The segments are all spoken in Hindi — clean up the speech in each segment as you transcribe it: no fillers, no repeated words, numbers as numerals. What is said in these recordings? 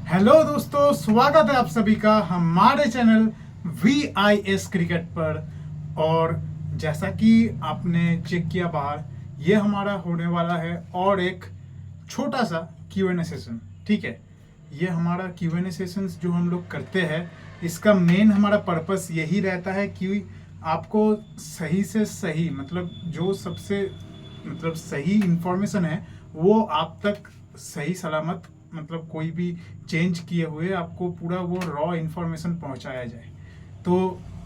हेलो दोस्तों, स्वागत है आप सभी का हमारे चैनल VIS क्रिकेट पर। और जैसा कि आपने चेक किया बाहर, ये हमारा होने वाला है और एक छोटा सा Q&A सेशन। ठीक है, ये हमारा Q&A सेशन जो हम लोग करते हैं, इसका मेन हमारा पर्पस यही रहता है कि आपको सही से सही जो सबसे सही इंफॉर्मेशन है वो आप तक सही सलामत कोई भी चेंज किए हुए आपको पूरा वो रॉ इन्फॉर्मेशन पहुंचाया जाए। तो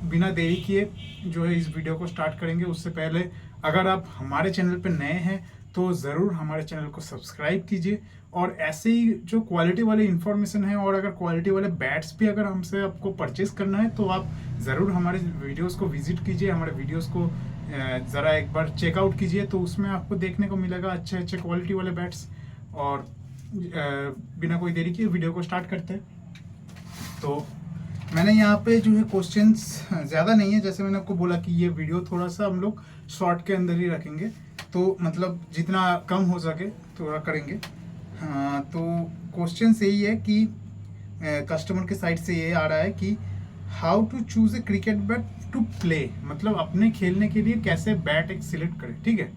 बिना देरी किए जो है इस वीडियो को स्टार्ट करेंगे। उससे पहले अगर आप हमारे चैनल पर नए हैं तो ज़रूर हमारे चैनल को सब्सक्राइब कीजिए, और ऐसे ही जो क्वालिटी वाली इन्फॉर्मेशन है और अगर क्वालिटी वाले बैट्स भी अगर हमसे आपको परचेज करना है तो आप ज़रूर हमारे वीडियोस को विजिट कीजिए, हमारे वीडियोस को ज़रा एक बार चेकआउट कीजिए। तो उसमें आपको देखने को मिलेगा अच्छे अच्छे क्वालिटी वाले बैट्स। और बिना कोई देरी किए वीडियो को स्टार्ट करते हैं। तो मैंने यहाँ पे जो है क्वेश्चंस ज़्यादा नहीं है, जैसे मैंने आपको बोला कि ये वीडियो थोड़ा सा हम लोग शॉर्ट के अंदर ही रखेंगे, तो जितना कम हो सके थोड़ा करेंगे। हाँ, तो क्वेश्चन यही है कि कस्टमर के साइड से ये आ रहा है कि how to choose a cricket bat to play, अपने खेलने के लिए कैसे बैट एक सिलेक्ट करें। ठीक है,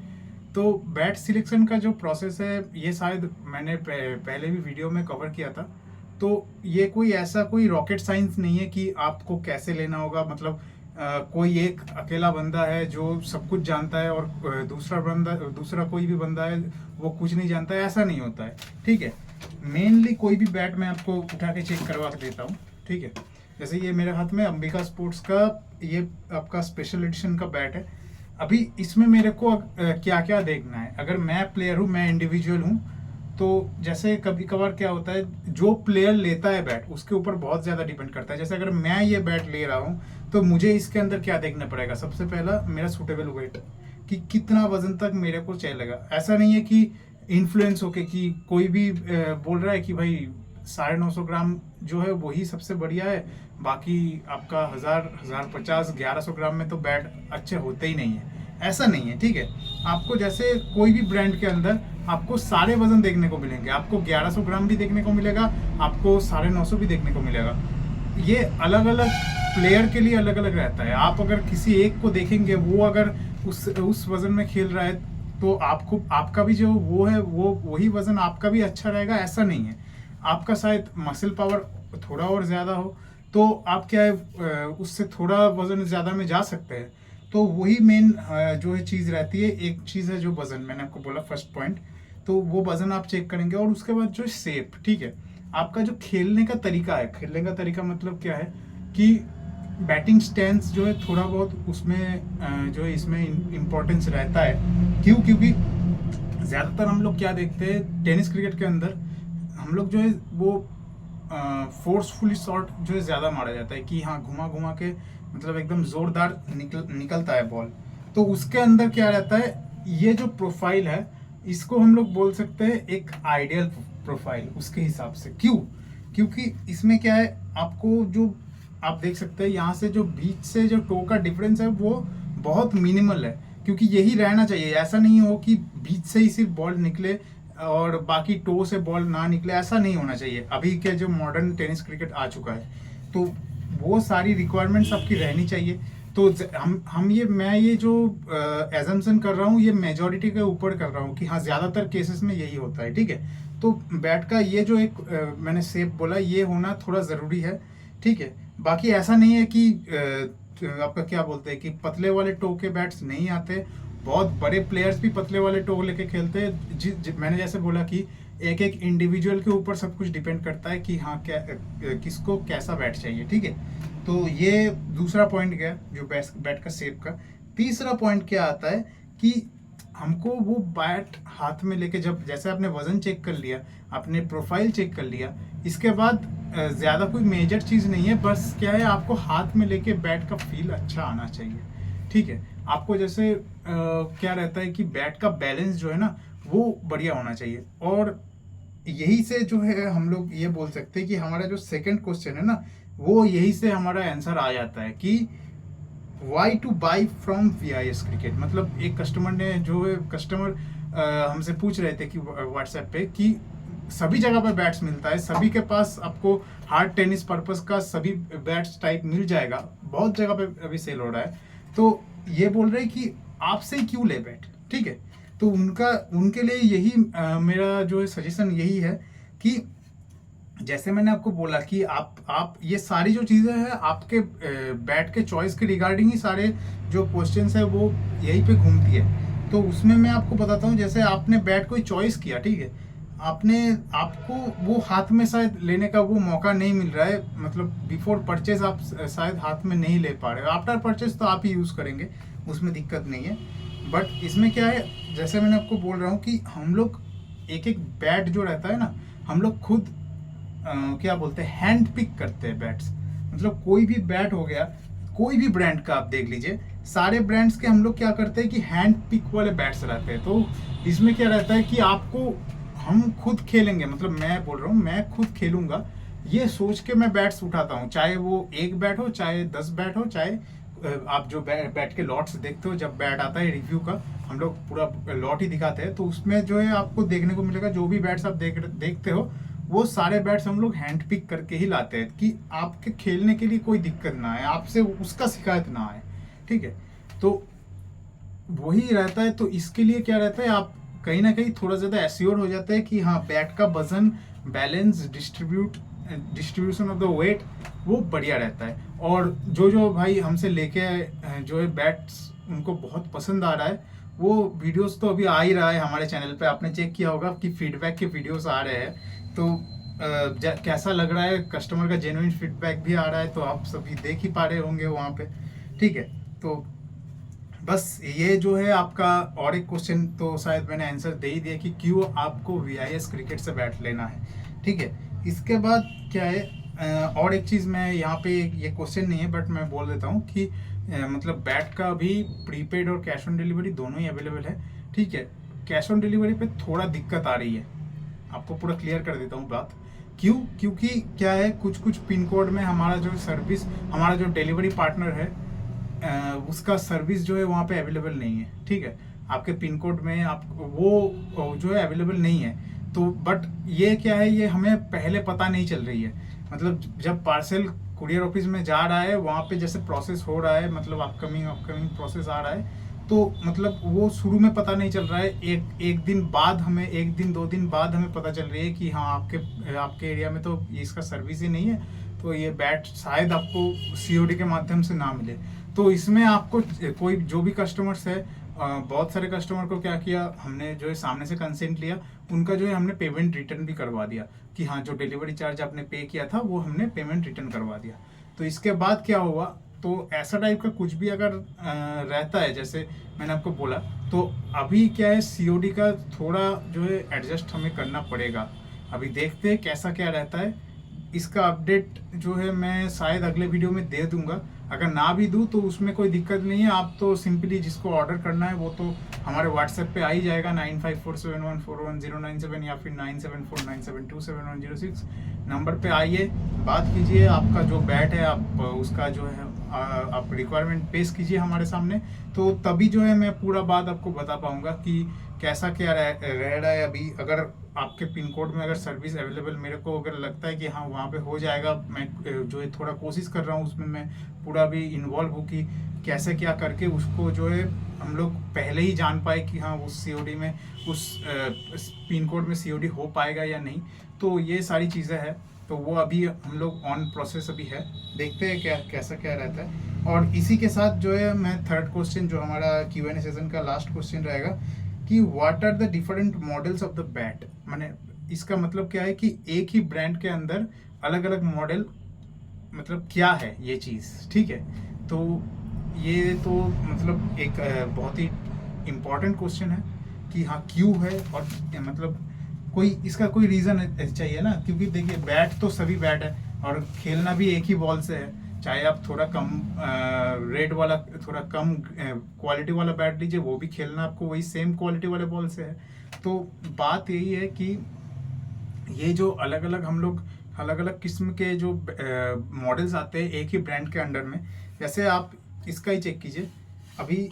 तो बैट सिलेक्शन का जो प्रोसेस है ये शायद मैंने पहले भी वीडियो में कवर किया था। तो ये कोई रॉकेट साइंस नहीं है कि आपको कैसे लेना होगा। कोई एक अकेला बंदा है जो सब कुछ जानता है और दूसरा कोई भी बंदा है वो कुछ नहीं जानता है, ऐसा नहीं होता है। ठीक है, मेनली कोई भी बैट मैं आपको उठा के चेक करवा के देता हूँ। ठीक है, जैसे ये मेरे हाथ में अंबिका स्पोर्ट्स का ये आपका स्पेशल एडिशन का बैट है। अभी इसमें मेरे को क्या क्या देखना है, अगर मैं प्लेयर हूँ, मैं इंडिविजुअल हूँ, तो जैसे कभी कभार क्या होता है जो प्लेयर लेता है बैट उसके ऊपर बहुत ज़्यादा डिपेंड करता है। जैसे अगर मैं ये बैट ले रहा हूँ तो मुझे इसके अंदर क्या देखना पड़ेगा, सबसे पहला मेरा सूटेबल वेट, कि कितना वजन तक मेरे को चलेगा। ऐसा नहीं है कि इन्फ्लुएंस होके कि कोई भी बोल रहा है कि भाई 950 ग्राम जो है वही सबसे बढ़िया है, बाकी आपका 1050 1100 ग्राम में तो बैट अच्छे होते ही नहीं है। ऐसा नहीं है। ठीक है, आपको जैसे कोई भी ब्रांड के अंदर आपको सारे वजन देखने को मिलेंगे, आपको 1100 ग्राम भी देखने को मिलेगा, आपको 950 भी देखने को मिलेगा। ये अलग अलग प्लेयर के लिए अलग अलग रहता है। आप अगर किसी एक को देखेंगे वो अगर उस वजन में खेल रहा है तो आपका भी जो वो है वो वही वजन आपका भी अच्छा रहेगा, ऐसा नहीं है। आपका शायद मसल पावर थोड़ा और ज़्यादा हो तो आप क्या है उससे थोड़ा वजन ज़्यादा में जा सकते हैं। तो वही मेन जो है चीज़ रहती है। एक चीज़ है जो वजन, मैंने आपको बोला फर्स्ट पॉइंट, तो वो वजन आप चेक करेंगे। और उसके बाद जो शेप, ठीक है, आपका जो खेलने का तरीका है, खेलने का तरीका क्या है कि बैटिंग स्टैंस जो है थोड़ा बहुत उसमें जो है इसमें इम्पोर्टेंस रहता है। क्योंकि ज़्यादातर हम लोग क्या देखते हैं टेनिस क्रिकेट के अंदर, हम लोग जो है वो फोर्सफुली शॉट जो है ज़्यादा मारा जाता है कि हाँ घुमा घुमा के एकदम ज़ोरदार निकलता है बॉल। तो उसके अंदर क्या रहता है, ये जो प्रोफाइल है इसको हम लोग बोल सकते हैं एक आइडियल प्रोफाइल उसके हिसाब से। क्योंकि इसमें क्या है, आपको जो आप देख सकते हैं यहाँ से जो बीच से जो टो का डिफरेंस है वो बहुत मिनिमल है, क्योंकि यही रहना चाहिए। ऐसा नहीं हो कि बीच से ही सिर्फ बॉल निकले और बाकी टो से बॉल ना निकले, ऐसा नहीं होना चाहिए। अभी के जो मॉडर्न टेनिस क्रिकेट आ चुका है तो वो सारी रिक्वायरमेंट्स आपकी रहनी चाहिए। तो मैं ये जो एजम्पशन कर रहा हूँ ये मेजॉरिटी के ऊपर कर रहा हूँ कि हाँ ज़्यादातर केसेस में यही होता है। ठीक है, तो बैट का ये जो एक मैंने शेप बोला ये होना थोड़ा ज़रूरी है। ठीक है, बाकी ऐसा नहीं है कि आपका क्या बोलते हैं कि पतले वाले टो के बैट्स नहीं आते। बहुत बड़े प्लेयर्स भी पतले वाले टो लेके खेलते हैं। मैंने जैसे बोला कि एक एक इंडिविजुअल के ऊपर सब कुछ डिपेंड करता है कि हाँ क्या किसको कैसा बैट चाहिए। ठीक है, तो ये दूसरा पॉइंट गया जो बैट का शेप का। तीसरा पॉइंट क्या आता है कि हमको वो बैट हाथ में लेके, जब जैसे आपने वजन चेक कर लिया, आपने प्रोफाइल चेक कर लिया, इसके बाद ज़्यादा कोई मेजर चीज़ नहीं है। बस क्या है, आपको हाथ में लेके बैट का फील अच्छा आना चाहिए। ठीक है, आपको जैसे क्या रहता है कि बैट का बैलेंस जो है ना वो बढ़िया होना चाहिए। और यही से जो है हम लोग ये बोल सकते हैं कि हमारा जो सेकंड क्वेश्चन है ना वो यही से हमारा आंसर आ जाता है कि why to buy from VIS cricket. एक कस्टमर ने जो है कस्टमर हमसे पूछ रहे थे कि व्हाट्सएप पे कि सभी जगह पे बैट्स मिलता है, सभी के पास आपको हार्ड टेनिस पर्पस का सभी बैट्स टाइप मिल जाएगा, बहुत जगह पे अभी सेल हो रहा है। तो ये बोल रहे हैं कि आपसे ही क्यों ले बैट, ठीक है। तो उनके लिए यही मेरा जो है सजेशन यही है कि जैसे मैंने आपको बोला कि आप ये सारी जो चीज़ें हैं आपके बैट के चॉइस के रिगार्डिंग ही सारे जो क्वेश्चंस है वो यहीं पे घूमती है। तो उसमें मैं आपको बताता हूँ, जैसे आपने बैट कोई चॉइस किया, ठीक है, आपको वो हाथ में शायद लेने का वो मौका नहीं मिल रहा है, मतलब बिफोर परचेज आप शायद हाथ में नहीं ले पा रहे हो। आफ्टर परचेज तो आप ही यूज़ करेंगे, उसमें दिक्कत नहीं है। बट इसमें क्या है, जैसे मैंने आपको बोल रहा हूँ कि हम लोग एक एक बैट जो रहता है ना, हम लोग खुद क्या बोलते हैं, हैंड पिक करते हैं बैट्स। मतलब कोई भी बैट हो गया, कोई भी ब्रांड का आप देख लीजिए, सारे ब्रांड्स के हम लोग क्या करते हैं कि हैंड पिक वाले बैट्स रहते हैं। तो इसमें क्या रहता है कि आपको हम खुद खेलेंगे, मतलब मैं बोल रहा हूँ मैं खुद खेलूंगा ये सोच के मैं बैट्स उठाता हूँ, चाहे वो एक बैट हो, चाहे 10 बैट हो, चाहे आप जो बैट के लॉट्स देखते हो, जब बैट आता है रिव्यू का हम लोग पूरा लॉट ही दिखाते हैं, तो उसमें जो है आपको देखने को मिलेगा जो भी बैट्स आप देखते हो वो सारे बैट्स हम लोग हैंड पिक करके ही लाते हैं कि आपके खेलने के लिए कोई दिक्कत ना आए, आपसे उसका शिकायत ना आए, ठीक है। तो वही रहता है। तो इसके लिए क्या रहता है, आप कहीं ना कहीं थोड़ा ज़्यादा एश्योर हो जाता है कि हाँ बैट का वजन, balance, distribution of the weight वो बढ़िया रहता है। और जो भाई हमसे लेके जो है बैट्स उनको बहुत पसंद आ रहा है, वो वीडियोस तो अभी आ ही रहा है हमारे चैनल पे, आपने चेक किया होगा कि फीडबैक के वीडियोस आ रहे हैं। तो कैसा लग रहा है, कस्टमर का जेन्युइन फीडबैक भी आ रहा है, तो आप सभी देख ही पा रहे होंगे वहाँ पे, ठीक है। तो बस ये जो है आपका, और एक क्वेश्चन तो शायद मैंने आंसर दे ही दिया कि क्यों आपको VIS क्रिकेट से बैट लेना है, ठीक है। इसके बाद क्या है, और एक चीज़ मैं यहाँ पे, ये क्वेश्चन नहीं है बट मैं बोल देता हूँ कि मतलब बैट का भी प्रीपेड और कैश ऑन डिलीवरी दोनों ही अवेलेबल है, ठीक है। कैश ऑन डिलीवरी पे थोड़ा दिक्कत आ रही है, आपको पूरा क्लियर कर देता हूँ बात। क्योंकि क्या है, कुछ कुछ पिन कोड में हमारा जो सर्विस, हमारा जो डिलीवरी पार्टनर है उसका सर्विस जो है वहाँ पे अवेलेबल नहीं है, ठीक है। आपके पिन कोड में आप वो जो है अवेलेबल नहीं है। तो बट ये क्या है, ये हमें पहले पता नहीं चल रही है, मतलब जब पार्सल कुरियर ऑफिस में जा रहा है वहाँ पे जैसे प्रोसेस हो रहा है, मतलब अपकमिंग प्रोसेस आ रहा है, तो मतलब वो शुरू में पता नहीं चल रहा है, एक दिन बाद हमें, एक दिन 2 दिन बाद हमें पता चल रही है कि हाँ आपके एरिया में तो इसका सर्विस ही नहीं है, तो ये बैट शायद आपको COD के माध्यम से ना मिले। तो इसमें आपको कोई जो भी कस्टमर्स है, बहुत सारे कस्टमर को क्या किया हमने, जो है सामने से कंसेंट लिया, उनका जो है हमने पेमेंट रिटर्न भी करवा दिया कि हाँ जो डिलीवरी चार्ज आपने पे किया था वो हमने पेमेंट रिटर्न करवा दिया। तो इसके बाद क्या हुआ, तो ऐसा टाइप का कुछ भी अगर रहता है, जैसे मैंने आपको बोला, तो अभी क्या है COD का थोड़ा जो है एडजस्ट हमें करना पड़ेगा। अभी देखते हैं कैसा क्या रहता है, इसका अपडेट जो है मैं शायद अगले वीडियो में दे दूंगा। अगर ना भी दूँ तो उसमें कोई दिक्कत नहीं है, आप तो सिंपली जिसको ऑर्डर करना है वो तो हमारे व्हाट्सएप पे आ ही जाएगा 9547141097 या फिर 9749727106 नंबर पे आइए, बात कीजिए, आपका जो बैट है आप उसका जो है आप रिक्वायरमेंट पेश कीजिए हमारे सामने, तो तभी जो है मैं पूरा बात आपको बता पाऊंगा कि कैसा क्या रह रहा है अभी। अगर आपके पिन कोड में अगर सर्विस अवेलेबल मेरे को अगर लगता है कि हाँ वहाँ पे हो जाएगा, मैं जो है थोड़ा कोशिश कर रहा हूँ, उसमें मैं पूरा भी इन्वॉल्व हूँ कि कैसे क्या करके उसको जो है हम लोग पहले ही जान पाए कि हाँ उस COD में, उस पिन कोड में COD हो पाएगा या नहीं। तो ये सारी चीज़ें हैं, तो वो अभी हम लोग ऑन प्रोसेस अभी है, देखते हैं क्या कैसा क्या रहता है। और इसी के साथ जो है मैं थर्ड क्वेश्चन, जो हमारा Q&A सेशन का लास्ट क्वेश्चन रहेगा कि what are the different models of the bat. माने इसका मतलब क्या है कि एक ही ब्रांड के अंदर अलग अलग मॉडल, मतलब क्या है ये चीज़, ठीक है। तो ये तो मतलब एक बहुत ही इम्पॉर्टेंट क्वेश्चन है कि हाँ क्यों है, और मतलब कोई इसका कोई रीज़न चाहिए ना, क्योंकि देखिए बैट तो सभी बैट है और खेलना भी एक ही बॉल से है, चाहे आप थोड़ा कम रेट वाला, थोड़ा कम क्वालिटी वाला बैट लीजिए, वो भी खेलना आपको वही सेम क्वालिटी वाले बॉल से है। तो बात यही है कि ये जो अलग अलग हम लोग अलग अलग किस्म के जो मॉडल्स आते हैं एक ही ब्रांड के अंडर में, जैसे आप इसका ही चेक कीजिए, अभी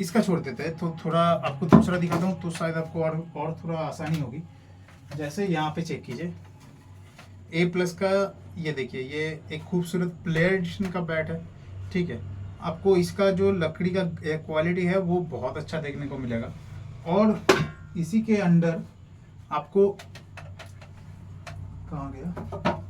इसका छोड़ देते हैं, तो थोड़ा आपको दूसरा दिखाता हूँ तो शायद आपको और थोड़ा आसानी होगी। जैसे यहाँ पे चेक कीजिए, ए प्लस का ये देखिए, ये एक खूबसूरत प्लेयर एडिशन का बैट है, ठीक है। आपको इसका जो लकड़ी का क्वालिटी है वो बहुत अच्छा देखने को मिलेगा। और इसी के अंदर आपको, कहाँ गया,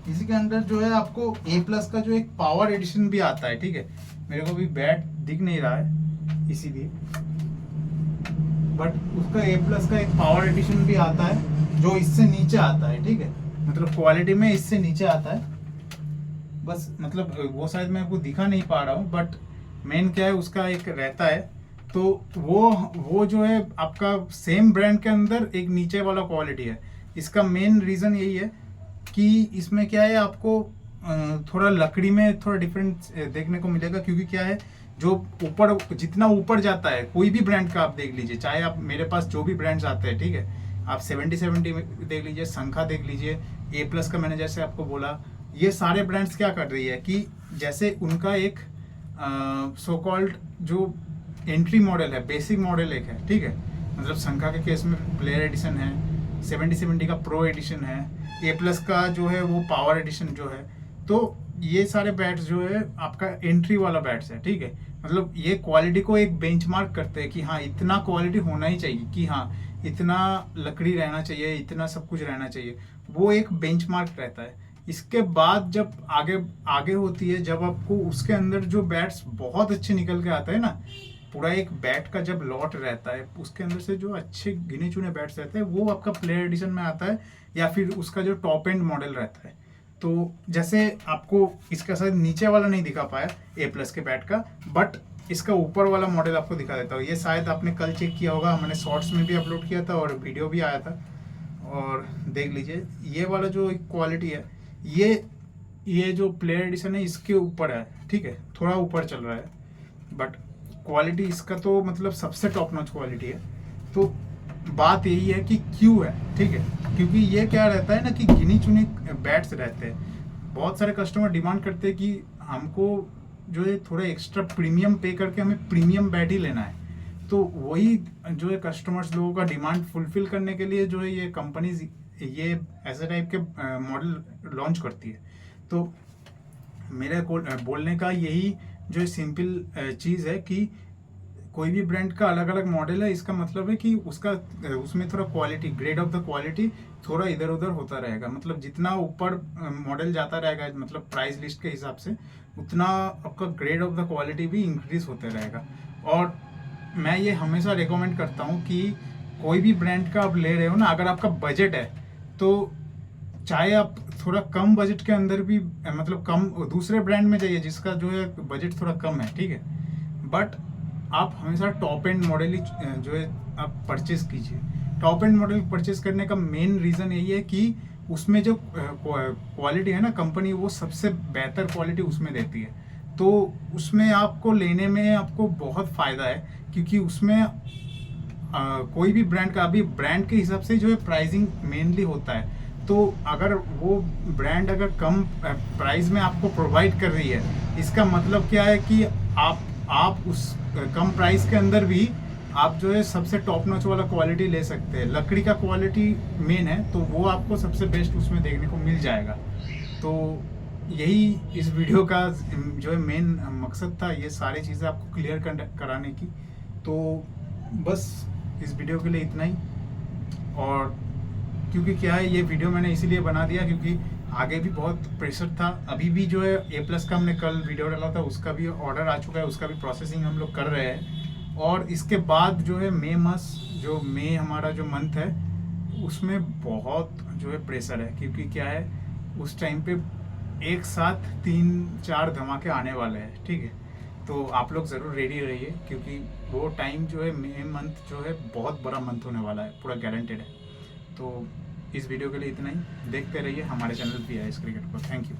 इसी के अंदर जो है आपको ए प्लस का जो एक पावर एडिशन भी आता है, ठीक है। मेरे को भी बैट दिख नहीं रहा है इसीलिए, बट उसका ए प्लस का एक पावर एडिशन भी आता है जो इससे नीचे आता है, ठीक है। मतलब क्वालिटी में इससे नीचे आता है, बस मतलब वो शायद मैं आपको दिखा नहीं पा रहा हूँ, बट मेन क्या है उसका एक रहता है। तो वो जो है आपका सेम ब्रांड के अंदर एक नीचे वाला क्वालिटी है। इसका मेन रीज़न यही है कि इसमें क्या है, आपको थोड़ा लकड़ी में थोड़ा डिफरेंस देखने को मिलेगा, क्योंकि क्या है, जो ऊपर जितना ऊपर जाता है, कोई भी ब्रांड का आप देख लीजिए, चाहे आप मेरे पास जो भी ब्रांड्स आते हैं, ठीक है, आप 70 देख लीजिए, संखा देख लीजिए, ए प्लस का मैंने जैसे आपको बोला, ये सारे ब्रांड्स क्या कर रही है कि जैसे उनका एक सो कॉल्ड जो एंट्री मॉडल है, बेसिक मॉडल एक है, ठीक है। मतलब संखा के केस में प्लेयर एडिशन है, 70 का प्रो एडिशन है, ए प्लस का जो है वो पावर एडिशन जो है। तो ये सारे बैट्स जो है आपका एंट्री वाला बैट्स है, ठीक है। मतलब ये क्वालिटी को एक बेंचमार्क करते हैं कि हाँ इतना क्वालिटी होना ही चाहिए, कि हाँ इतना लकड़ी रहना चाहिए, इतना सब कुछ रहना चाहिए, वो एक बेंचमार्क रहता है। इसके बाद जब आगे आगे होती है, जब आपको उसके अंदर जो बैट्स बहुत अच्छे निकल के आते हैं ना, पूरा एक बैट का जब लॉट रहता है, उसके अंदर से जो अच्छे गिने चुने बैट्स रहते हैं, वो आपका प्लेयर एडिशन में आता है, या फिर उसका जो टॉप एंड मॉडल रहता है। तो जैसे आपको इसका शायद नीचे वाला नहीं दिखा पाया ए प्लस के बैट का, बट इसका ऊपर वाला मॉडल आपको दिखा देता हूँ। ये शायद आपने कल चेक किया होगा, मैंने शॉर्ट्स में भी अपलोड किया था और वीडियो भी आया था, और देख लीजिए ये वाला जो क्वालिटी है, ये जो प्लेयर एडिशन है इसके ऊपर है, ठीक है, थोड़ा ऊपर चल रहा है, बट क्वालिटी इसका तो मतलब सबसे टॉप नॉच क्वालिटी है। तो बात यही है कि क्यों है, ठीक है, क्योंकि ये क्या रहता है ना कि गिनी चुनी बैट्स रहते हैं। बहुत सारे कस्टमर डिमांड करते हैं कि हमको जो है थोड़ा एक्स्ट्रा प्रीमियम पे करके हमें प्रीमियम बैट ही लेना है। तो वही जो है कस्टमर्स लोगों का डिमांड फुलफिल करने के लिए जो है ये कंपनीज ये ऐसे टाइप के मॉडल लॉन्च करती है। तो मेरे को बोलने का यही जो सिंपल चीज़ है कि कोई भी ब्रांड का अलग अलग मॉडल है, इसका मतलब है कि उसमें थोड़ा quality, grade of the quality थोड़ा इधर उधर होता रहेगा। मतलब जितना ऊपर मॉडल जाता रहेगा, मतलब प्राइस लिस्ट के हिसाब से, उतना आपका ग्रेड ऑफ द क्वालिटी भी इंक्रीज होते रहेगा। और मैं ये हमेशा रिकमेंड करता हूँ कि कोई भी ब्रांड का आप ले रहे हो ना, अगर आपका बजट है तो चाहे आप थोड़ा कम बजट के अंदर भी, मतलब कम दूसरे ब्रांड में जाइए जिसका जो है बजट थोड़ा कम है, ठीक है, बट आप हमेशा टॉप एंड मॉडल ही जो है आप परचेज कीजिए। टॉप एंड मॉडल परचेज करने का मेन रीज़न यही है कि उसमें जो क्वालिटी है ना, कंपनी वो सबसे बेहतर क्वालिटी उसमें देती है। तो उसमें आपको लेने में आपको बहुत फ़ायदा है, क्योंकि उसमें कोई भी ब्रांड का अभी ब्रांड के हिसाब से जो है प्राइसिंग मेनली होता है। तो अगर वो ब्रांड अगर कम प्राइस में आपको प्रोवाइड कर रही है, इसका मतलब क्या है कि आप उस कम प्राइस के अंदर भी आप जो है सबसे टॉप नॉच वाला क्वालिटी ले सकते हैं। लकड़ी का क्वालिटी मेन है, तो वो आपको सबसे बेस्ट उसमें देखने को मिल जाएगा। तो यही इस वीडियो का जो है मेन मकसद था, ये सारी चीज़ें आपको क्लियर कराने की। तो बस इस वीडियो के लिए इतना ही। और क्योंकि क्या है, ये वीडियो मैंने इसीलिए बना दिया क्योंकि आगे भी बहुत प्रेशर था। अभी भी जो है ए प्लस का हमने कल वीडियो डाला था, उसका भी ऑर्डर आ चुका है, उसका भी प्रोसेसिंग हम लोग कर रहे हैं। और इसके बाद जो है मई हमारा जो मंथ है, उसमें बहुत जो है प्रेशर है, क्योंकि क्या है उस टाइम पे एक साथ 3-4 धमाके आने वाले हैं, ठीक है। तो आप लोग ज़रूर रेडी रहिए, क्योंकि वो टाइम जो है मई मंथ जो है बहुत बड़ा मंथ होने वाला है, पूरा गारंटेड है। तो इस वीडियो के लिए इतना ही। देखते रहिए हमारे चैनल VIS क्रिकेट को। Thank you.